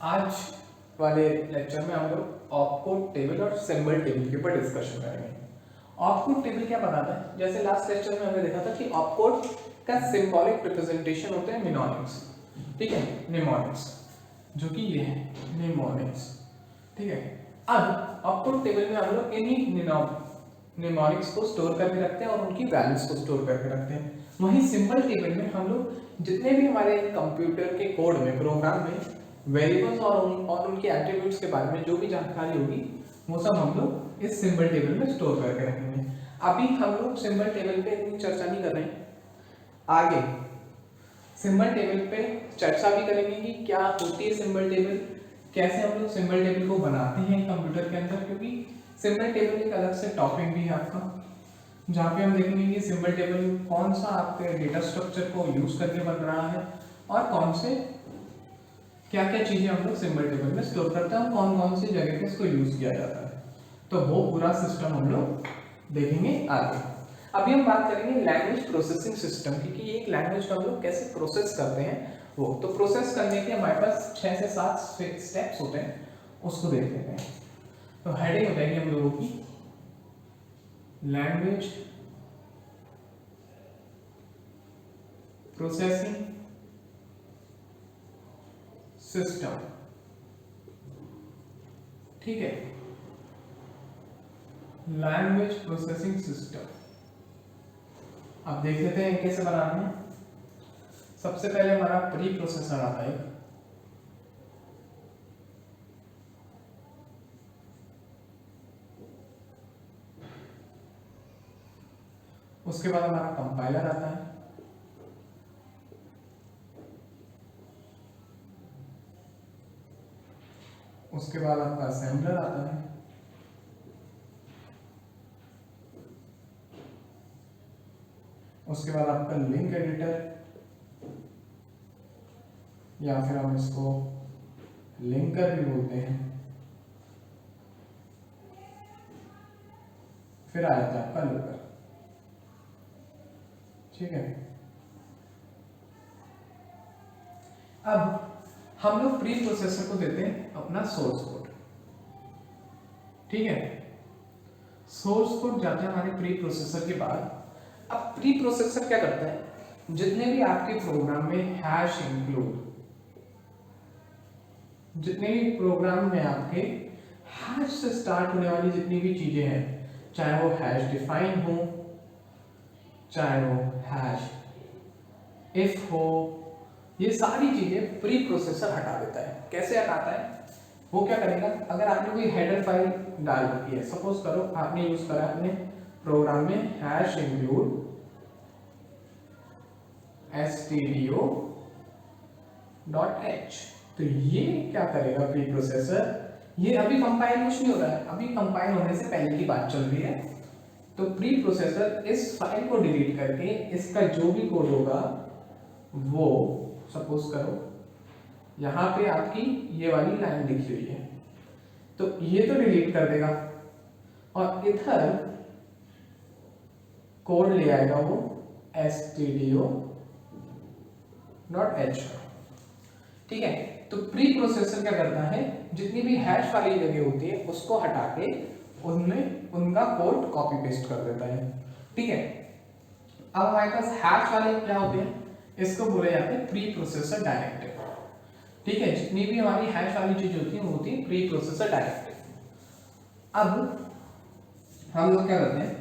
आज वाले लेक्चर में हम लोग ऑपकोड टेबल और सिंबल टेबल के ऊपर डिस्कशन करेंगे। ऑपकोड टेबल क्या बताता है? जैसे लास्ट लेक्चर में हमने देखा था कि ऑपकोड का सिंबॉलिक रिप्रेजेंटेशन होते हैं निमोनिक्स, ठीक है, निमोनिक्स, जो कि ये है निमोनिक्स, ठीक है। अब ऑपकोड टेबल में हम लोग इन्हीं निमोनिक्स को स्टोर करके रखते हैं और उनकी वैल्यूज को स्टोर करके रखते हैं। वहीं सिंबल टेबल में हम लोग जितने भी हमारे कंप्यूटर के कोड में, प्रोग्राम में वेरिएबल्स और उनके एट्रीब्यूट्स के बारे में जो भी जानकारी होगी वो सब हम लोग इस सिंबल टेबल में स्टोर करके रखेंगे। अभी हम लोग सिंबल टेबल पे इतनी चर्चा नहीं कर रहे हैं, आगे सिंबल टेबल पे चर्चा भी करेंगे कि क्या होती है सिंबल टेबल, कैसे हम लोग सिंबल टेबल को बनाते हैं कंप्यूटर के अंदर, क्योंकि सिंबल टेबल एक अलग से टॉपिक भी है आपका, जहाँ पे हम देखेंगे कि सिंबल टेबल कौन सा आपके डेटा स्ट्रक्चर को यूज करके बन रहा है और कौन से क्या क्या चीजें हम लोग सिंबल टेबल में स्टोर करते हैं और कौन कौन सी जगह पे इसको यूज किया जाता है। तो वो पूरा सिस्टम हम लोग देखेंगे आगे। अभी हम बात करेंगे लैंग्वेज प्रोसेसिंग सिस्टम की, कि एक लैंग्वेज को हम लोग कैसे प्रोसेस करते हैं। वो तो प्रोसेस करने के हमारे पास 6 से 7 स्टेप्स होते हैं, उसको देख लेते हैं। तो हेडिंग हो जाएगी हम लोगों की लैंग्वेज प्रोसेसिंग सिस्टम, ठीक है, लैंग्वेज प्रोसेसिंग सिस्टम। अब देख लेते हैं कैसे बनाना है। सबसे पहले हमारा प्री प्रोसेसर आता है, उसके बाद हमारा कंपाइलर आता है, उसके बाद आपका असेंबलर आता है, उसके बाद आपका लिंक एडिटर, या फिर हम इसको लिंकर भी बोलते हैं, फिर आ जाता है आपका लूपर, ठीक है। अब हम लोग प्री प्रोसेसर को देते हैं अपना सोर्स कोड, ठीक है। सोर्स कोड जाता है हमारे प्री प्रोसेसर के बाद। अब प्री प्रोसेसर क्या करता है, जितने भी आपके प्रोग्राम में हैश इंक्लूड, जितने भी प्रोग्राम में आपके हैश से स्टार्ट होने वाली जितनी भी चीजें हैं, चाहे वो हैश डिफाइन हो, चाहे वो हैश इफ हो, ये सारी चीजें प्री प्रोसेसर हटा देता है। कैसे हटाता है? वो क्या करेगा, अगर आपने कोई हेडर फाइल डाल रखी है, सपोज करो आपने यूज करा अपने प्रोग्राम में हैश इंक्लूड stdio.h, तो ये क्या करेगा प्री प्रोसेसर, ये अभी कंपाइल कुछ नहीं हो रहा है, अभी कंपाइल होने से पहले की बात चल रही है। तो प्री प्रोसेसर इस फाइल को डिलीट करके इसका जो भी कोड होगा वो, सपोज करो यहाँ पे आपकी ये वाली लाइन लिखी हुई है, तो ये तो डिलीट कर देगा और इधर कोड ले आएगा वो stdio.h, ठीक है। तो प्री प्रोसेसर क्या करता है, जितनी भी हैश वाली जगह होती है उसको हटा के उनमें उनका कोड कॉपी पेस्ट कर देता है, ठीक है। अब हमारे पास हैश वाले क्या होते हैं, इसको बोले जाते हैं प्री प्रोसेसर डायरेक्टिव, ठीक है। जितनी भी हमारी हैश वाली चीज होती है वो होती है प्री प्रोसेसर डायरेक्टिव। अब हम लोग क्या करते हैं,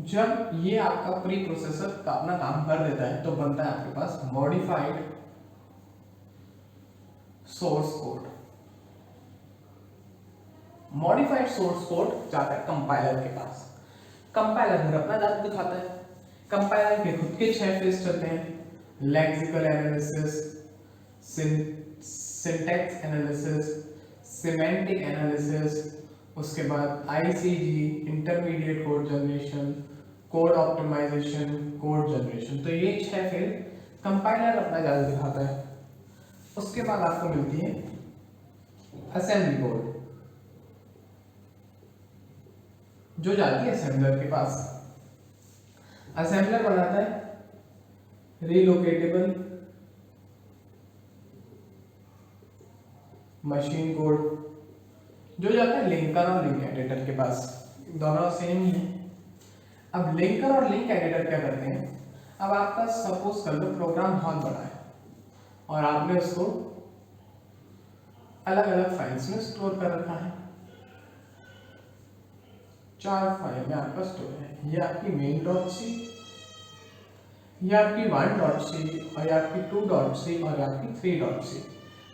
जब ये आपका प्री प्रोसेसर का अपना काम कर देता है तो बनता है आपके पास modified source code. Modified source code जाता है कंपाइलर के पास, कंपाइलर फिर अपना जादू दिखाता है। कंपाइलर के खुद के 6 फेज चलते हैं, lexical analysis, syntax analysis, semantic analysis, उसके बाद ICG intermediate code generation, code optimisation, code generation. तो ये 6 फेज कंपाइलर अपना जादू दिखाता है। उसके बाद आपको मिलती है असेंबली कोड, जो जाती है असेंबलर के पास। असेंबलर बनाता है रिलोकेटेबल मशीन कोड जो जाता है लिंकर और लिंक एडिटर के पास, दोनों सेम ही है। अब लिंकर और लिंक एडिटर क्या करते हैं, अब आपका सपोज कर लो प्रोग्राम बहुत बड़ा है और आपने उसको अलग अलग फाइल्स में स्टोर कर रखा है, 4 फाइल में आपका स्टोर है, ये आपकी main.c, ये आपकी 1.c और ये आपकी 2.c और ये आपकी 3.c।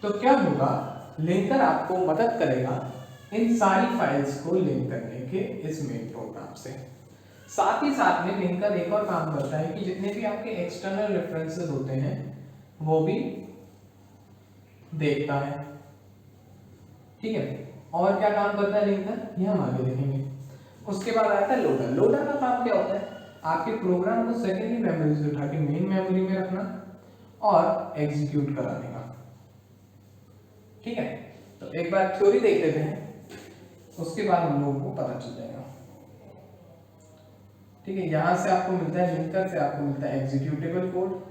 तो क्या होगा, लिंकर आपको मदद करेगा इन सारी फाइल्स को लिंक करने के इस मेन प्रोग्राम से। साथ ही साथ में लिंकर एक और काम करता है कि जितने भी आपके एक्सटर्नल रेफरेंसेस होते हैं वो भी देखता है, ठीक है। और क्या काम करता है लिंकर, ये हम आगे देखेंगे। उसके बाद आता है लोडर। लोडर का काम क्या होता है, आपके प्रोग्राम को सेकेंडरी मेमोरी से उठा के मेन मेमोरी में रखना और एग्जीक्यूट कराने का, ठीक है। तो एक बार थ्योरी देख लेते हैं, उसके बाद हम लोगों को पता चल जाएगा, ठीक है। यहां से आपको मिलता है लिंकर से आपको मिलता है एग्जीक्यूटेबल कोड,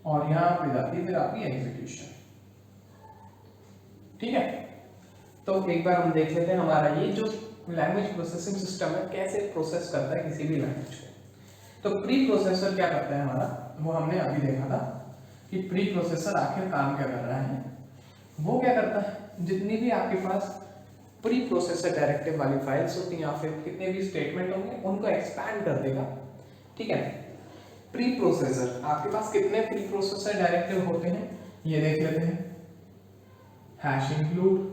और यहां पे जाती है फिर आपकी एग्जीक्यूशन, ठीक है। तो एक बार हम देख लेते हैं हमारा ये जो लैंग्वेज प्रोसेसिंग सिस्टम है कैसे प्रोसेस करता है किसी भी लैंग्वेज को। तो प्री प्रोसेसर क्या करता है हमारा, वो हमने अभी देखा था कि प्री प्रोसेसर आखिर काम क्या कर रहा है। वो क्या करता है, जितनी भी आपके पास प्री प्रोसेसर डायरेक्टिव वाली फाइल्स होती हैं या फिर कितने भी स्टेटमेंट होंगे उनको एक्सपैंड कर देगा, ठीक है। प्री प्रोसेसर, आपके पास कितने प्री प्रोसेसर डायरेक्टिव होते हैं ये देख लेते हैं। Hash include,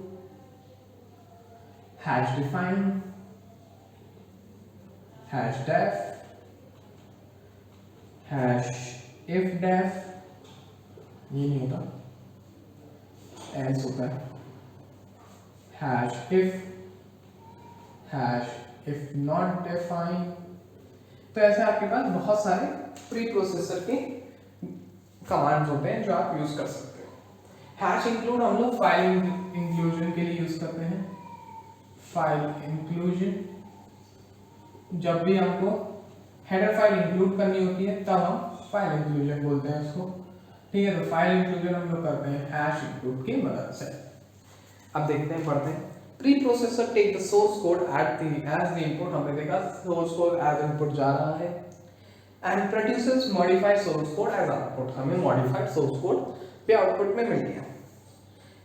hash define, hash def, hash if def, ये नहीं होता, एल्स होता है, हैश इफ नॉट डिफाइन। तो ऐसे आपके पास बहुत सारे प्री प्रोसेसर के कमांड्स होते हैं जो आप यूज कर सकते हो। हैश इंक्लूड हम लोग फाइल इंक्लूजन के लिए यूज करते हैं। फाइल इंक्लूजन, जब भी हमको हेडर फाइल इंक्लूड करनी होती है तब हम फाइल इंक्लूजन बोलते हैं उसको, ठीक है। तो फाइल इंक्लूजन हम लोग करते हैं हैश इंक्लूड की मदद से। अब देखते हैं, पढ़ते हैं। Pre processor take the source code as the input, हमने देखा सोर्स कोड एज इनपुट जा रहा है, and produces modified source code as output, हमें मॉडिफाइड सोर्स कोड पे आउटपुट में मिल गया।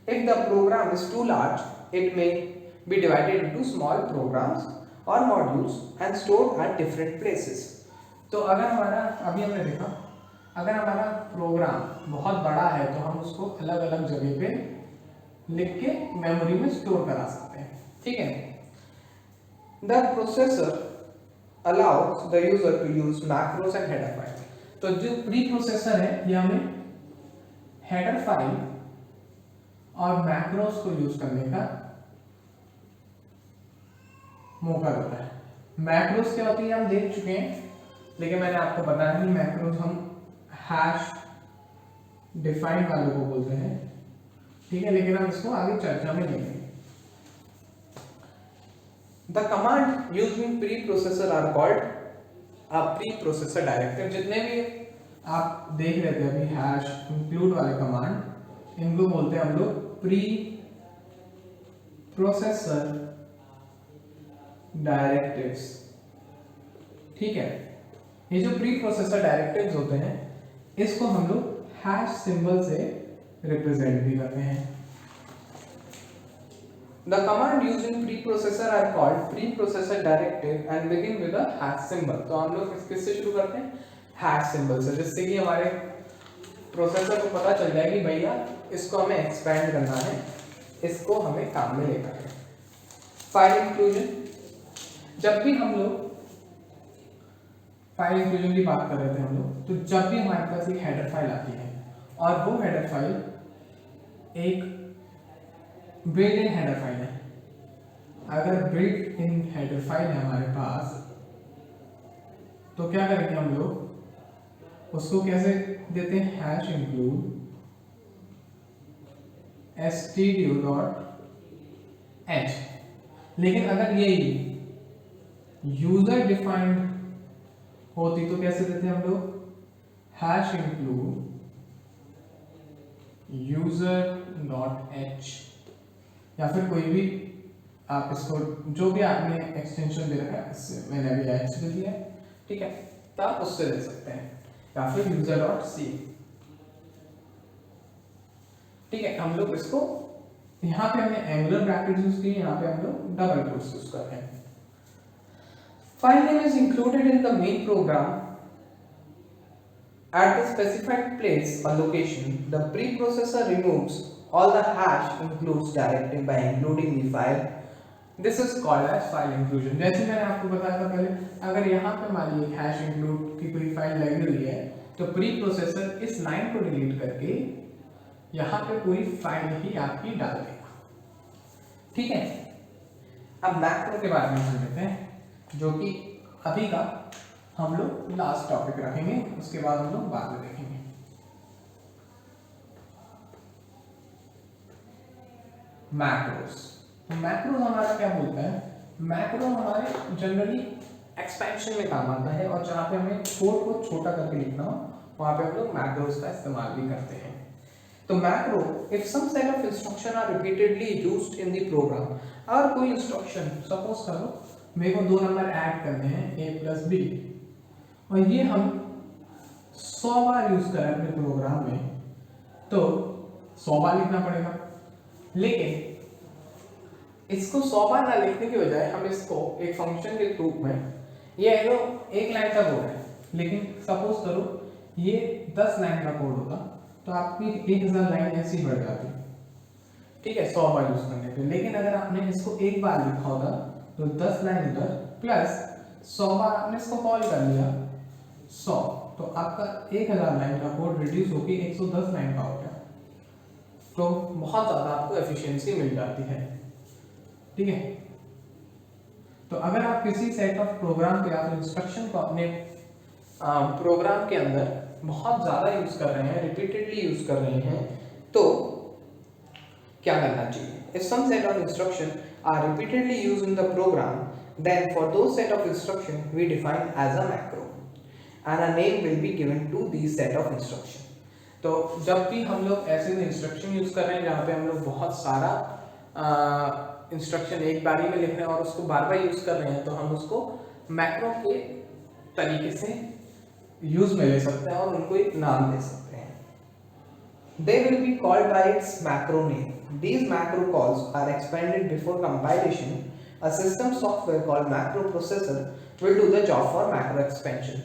If the program is too large it may be divided into small programs और modules and stored at different places. तो अगर हमारा, अभी हमने देखा, अगर हमारा प्रोग्राम बहुत बड़ा है तो हम उसको अलग अलग जगह पे लिख के मेमोरी में स्टोर करा सकते हैं, ठीक है। The processor allows the user to use macros and header file. तो जो प्री प्रोसेसर है ये हमें हेडर फाइल और मैक्रोस को यूज करने का मौका देता है। मैक्रोस क्या होती है हम देख चुके हैं, लेकिन मैंने आपको बताया नहीं, मैक्रोस हम हैश डिफाइन वालों को बोलते हैं, ठीक है, लेकिन हम इसको आगे चर्चा में लेंगे। The command used in preprocessor are called a preprocessor directive. जितने भी आप देख रहे थे अभी हैश इंक्लूड वाले कमांड, इनको बोलते हैं हम लोग प्री प्रोसेसर डायरेक्टिव्स, ठीक है। ये जो प्री प्रोसेसर डायरेक्टिव्स होते हैं इसको हम लोग हैश सिंबल से रिप्रेजेंट भी करते हैं। The command used in preprocessor are called preprocessor directive and begin with a hash symbol। तो हम लोग किससे शुरू करते हैं, हैश सिंबल से, जिससे कि हमारे प्रोसेसर को पता चल जाए कि भैया इसको हमें एक्सपैंड करना है, इसको हमें काम में लेना है। फाइल इंक्लूजन, जब भी हम लोग फाइल इंक्लूजन की बात कर रहे थे हम लोग, तो जब भी हमारे पास एक हेडर फाइल आती है और वो हेडर फाइल एक बिल्ट इन हेडर फाइल है, अगर बिल्ट इन हेडर फाइल है हमारे पास, तो क्या करेंगे हम लोग उसको कैसे देते हैं, हैश इंक्लूड stdio.h। लेकिन अगर ये यूजर डिफाइंड होती तो कैसे देते हैं हम लोग, हैश इंक्लूड user.h या फिर कोई भी आप इसको जो भी आपने एक्सटेंशन दे रखा है, इससे मैंने अभी h दे दिया है, ठीक है, तो आप उससे दे सकते हैं, या फिर user.c, ठीक है। हम लोग इसको यहाँ पे हमने एंगुलर ब्रैकेट यूज किए, यहाँ पे हम लोग डबल कोट्स यूज कर रहे हैं। File name is included in the main program at the specified place or location. The preprocessor removes all the hash includes directly by including the file. This is called as file inclusion. जैसे मैंने आपको बताया था पहले, अगर यहाँ पे मान लीजिए हैश इंक्लूड की कोई फाइल लगी हुई है, तो प्री प्रोसेसर इस लाइन को डिलीट करके यहाँ पे पूरी फाइल ही आपकी डाल देगा, ठीक है। अब मैक्रो के बारे में समझ लेते हैं, जो कि अभी का हम लोग लास्ट टॉपिक रखेंगे, उसके बाद हम लोग बाद में देखेंगे। मैक्रोस, तो मैक्रोस हमारा क्या बोलता है, मैक्रो हमारे जनरली एक्सपेंशन में काम आता है, और जहाँ पे हमें कोड को छोटा करके लिखना हो वहाँ पे हम लोग मैक्रोस का इस्तेमाल भी करते हैं। तो macro, if some set of instruction are repeatedly used in the program, और कोई इंस्ट्रक्शन सपोज करो मेरे को 2 नंबर ऐड करने हैं a + b, और ये हम 100 बार यूज करें अपने प्रोग्राम में, तो 100 बार लिखना पड़ेगा। लेकिन इसको 100 बार ना लिखने की बजाय हम इसको एक फंक्शन के रूप में, ये है तो एक लाइन का कोड है, लेकिन सपोज करो ये 10 लाइन का कोड होता, तो आपकी 1000 लाइन ऐसी बढ़ जाती, ठीक है, 100 बार यूज करने पे। लेकिन अगर आपने इसको एक बार लिखा होता तो 10 लाइन इधर प्लस 100 बार आपने इसको कॉल कर लिया 100, तो आपका 1000 लाइन का कोड रिड्यूस होकर 110 लाइन का हो गया, तो बहुत ज़्यादा आपको एफिशिएंसी मिल जाती है, ठीक है। तो अगर आप किसी सेट ऑफ प्रोग्राम पे आप इंस्ट्रक्शन को अपने प्रोग्राम के अंदर बहुत ज़्यादा यूज कर रहे हैं, रिपीटेडली यूज कर रहे हैं, तो क्या करना चाहिए, if some set of instruction are repeatedly used in the program, then for those set of instruction we define as a macro and a name will be given to these set of instruction. तो जब भी हम लोग ऐसे instruction use कर रहे हैं जहाँ पे हम लोग बहुत सारा इंस्ट्रक्शन एक बारी में लिख रहे हैं और उसको बार बार यूज कर रहे हैं, तो हम उसको मैक्रो के तरीके से यूज में ले सकते हैं और उनको एक नाम दे सकते हैं। They will be called by its macro name. These macro calls are expanded before compilation. A system software called macroprocessor will do the job for macro expansion.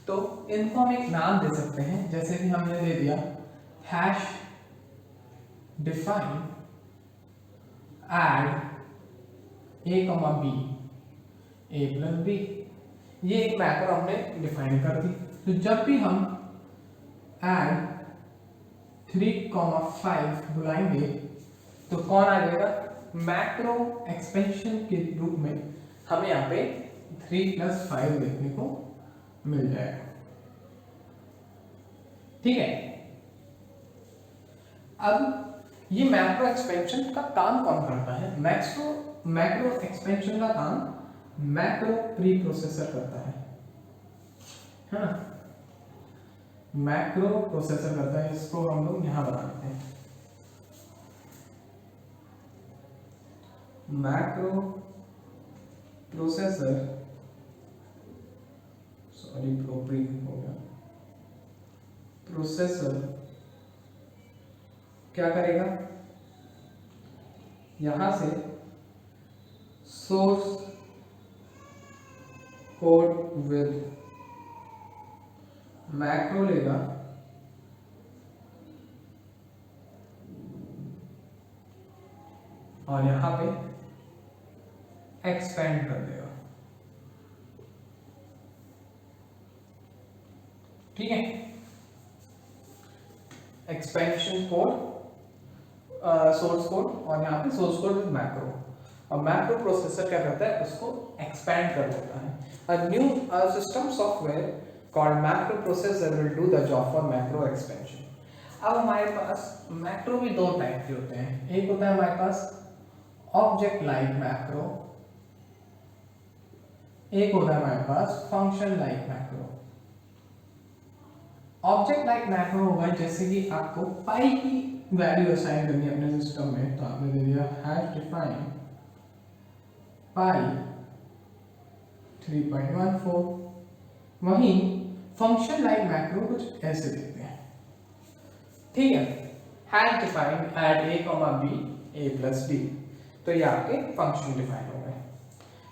तो इनको हम एक नाम दे सकते हैं, जैसे कि हमने दे दिया hash define add a, b, a + b, ये एक मैक्रो हमने डिफाइन कर दी। तो जब भी हम ऐड 3,5 बुलाएंगे तो कौन आ जाएगा, मैक्रो एक्सपेंशन के रूप में हमें यहाँ पे 3 + 5 देखने को मिल जाएगा, ठीक है। अब ये मैक्रो एक्सपेंशन का काम कौन करता है, मैक्रो एक्सपेंशन का काम मैक्रो प्री प्रोसेसर करता है ना, मैक्रो प्रोसेसर करता है। इसको हम लोग यहां बना लेते हैं, मैक्रो प्रोसेसर, सॉरी प्रोप्री हो गया, प्रोसेसर क्या करेगा, यहां से सोर्स कोड विद मैक्रो लेगा और यहां पे एक्सपेंड कर देगा, ठीक है। एक्सपेंशन कोड, सोर्स कोड, और यहाँ पे सोर्स कोड विद मैक्रो, और मैक्रो प्रोसेसर क्या करता है, उसको एक्सपेंड कर देता है। A new system software called macroprocessor will do the job for macro expansion. अब हमारे पास मैक्रो भी दो टाइप के होते हैं, एक होता है हमारे पास ऑब्जेक्ट लाइक मैक्रो, एक होता है हमारे पास function like macro. Object like macro होगा जैसे कि आपको पाई की वैल्यू असाइन करनी है अपने सिस्टम में, तो आपने दे दिया हैश डिफाइन पाई 3.14। वहीं फंक्शन लाइक मैक्रो कुछ ऐसे देते हैं, ठीक है। Hash define add a comma b a plus b, तो ये आपके फंक्शन डिफाइन हो गए,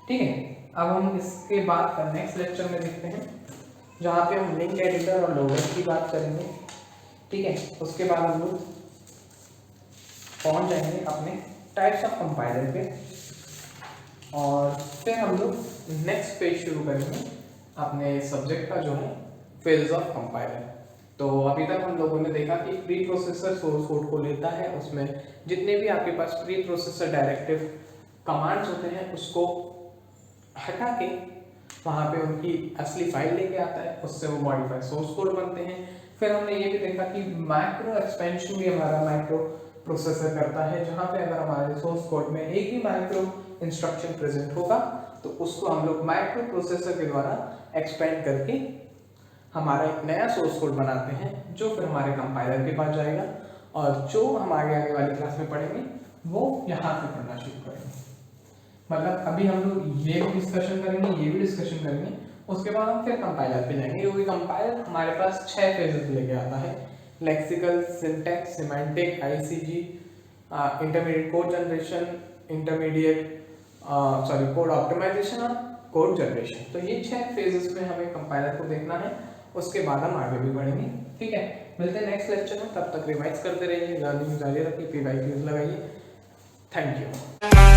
ठीक है। अब हम इसके बाद का नेक्स्ट लेक्चर में देखते हैं, जहाँ पे हम लिंक एडिटर और लोडर की बात करेंगे, ठीक है। उसके बाद हम लोग पहुँच जाएंगे अपने टाइप्स ऑफ कंपाइलर पे, और फिर हम लोग नेक्स्ट पेज शुरू करेंगे अपने सब्जेक्ट का, जो है फेजेस ऑफ कंपाइलर। तो अभी तक हम लोगों ने देखा कि प्री प्रोसेसर सोर्स कोड को लेता है, उसमें जितने भी आपके पास प्री प्रोसेसर डायरेक्टिव कमांड्स होते हैं उसको हटा के वहाँ पे उनकी असली फाइल लेके आता है, उससे वो मॉडिफाइड सोर्स कोड बनते हैं। फिर हमने ये भी देखा कि माइक्रो एक्सपेंशन भी हमारा माइक्रो प्रोसेसर करता है, जहाँ पे अगर हमारे सोर्स कोड में एक भी माइक्रो इंस्ट्रक्शन प्रेजेंट होगा तो उसको हम लोग माइक्रो प्रोसेसर के द्वारा एक्सपेंड करके हमारा एक नया सोर्स कोड बनाते हैं, जो फिर हमारे कंपाइलर के पास जाएगा, और जो हम आगे वाली क्लास में पढ़ेंगे वो यहाँ से पढ़ना शुरू करेंगे। मतलब अभी हम लोग ये भी डिस्कशन करेंगे, ये भी डिस्कशन करेंगे, उसके बाद हम फिर कंपाइलर पे जाएंगे, क्योंकि कंपाइलर हमारे पास 6 फेजेस लेके आता है: lexical, syntax, semantic, ICG, intermediate code generation, code optimisation और कोड जनरेशन। तो ये 6 फेजेस में हमें कंपाइलर को देखना है, उसके बाद हम आगे भी बढ़ेंगे, ठीक है। मिलते हैं नेक्स्ट लेक्चर में, तब तक रिवाइज करते रहिए, लर्निंग जारी रखिए, PYQs लगाइए। Thank you.